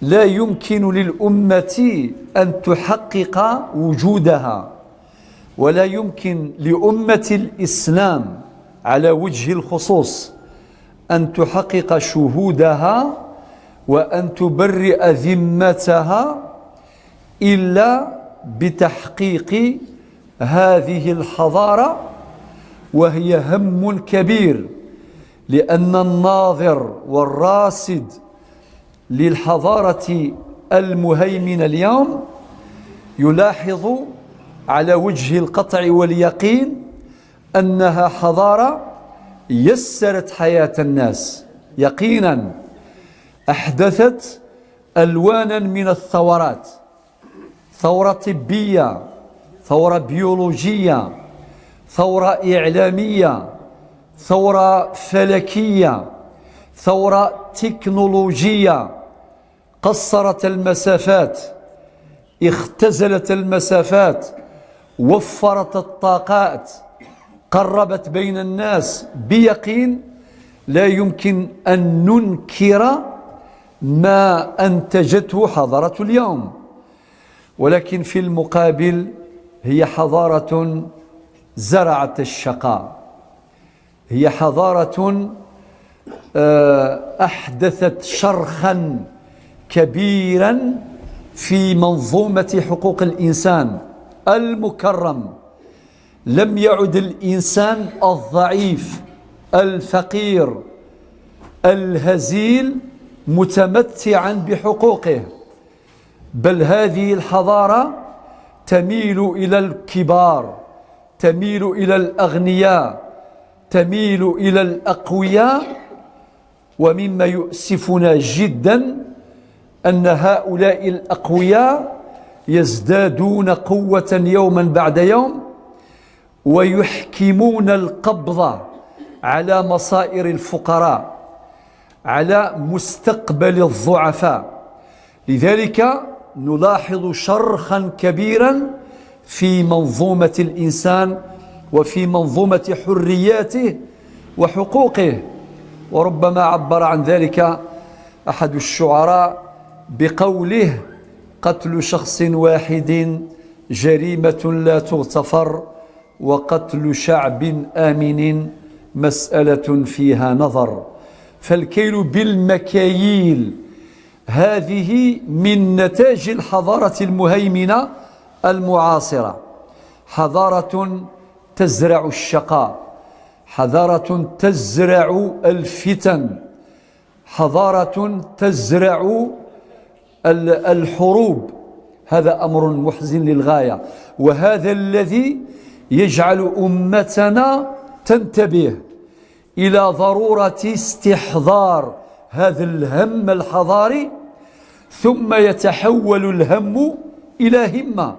لا يمكن للأمة أن تحقق وجودها، ولا يمكن لأمة الإسلام على وجه الخصوص أن تحقق شهودها وأن تبرئ ذمتها إلا بتحقيق هذه الحضارة، وهي هم كبير، لأن الناظر والراصد للحضارة المهيمنة اليوم يلاحظ على وجه القطع واليقين أنها حضارة يسرت حياة الناس يقينا، أحدثت ألوانا من الثورات، ثورة طبية، ثورة بيولوجية، ثورة إعلامية، ثورة فلكية، ثورة تكنولوجية، قصرت المسافات، اختزلت المسافات، وفرت الطاقات، قربت بين الناس بيقين. لا يمكن أن ننكر ما أنتجته حضارة اليوم، ولكن في المقابل هي حضارة زرعت الشقاء، هي حضارة أحدثت شرخا كبيرا في منظومة حقوق الإنسان المكرم. لم يعد الإنسان الضعيف الفقير الهزيل متمتعا بحقوقه، بل هذه الحضارة تميل إلى الكبار، تميل إلى الأغنياء، تميل إلى الأقوياء. ومما يؤسفنا جدا أن هؤلاء الأقوياء يزدادون قوة يوما بعد يوم، ويحكمون القبض على مصائر الفقراء، على مستقبل الضعفاء. لذلك نلاحظ شرخا كبيرا في منظومة الإنسان وفي منظومة حرياته وحقوقه. وربما عبر عن ذلك أحد الشعراء بقوله: قتل شخص واحد جريمة لا تغتفر، وقتل شعب آمن مسألة فيها نظر. فالكيل بالمكاييل هذه من نتاج الحضارة المهيمنة المعاصرة، حضارة تزرع الشقاء، حضارة تزرع الفتن، حضارة تزرع الحروب. هذا أمر محزن للغاية، وهذا الذي يجعل أمتنا تنتبه إلى ضرورة استحضار هذا الهم الحضاري، ثم يتحول الهم إلى همة.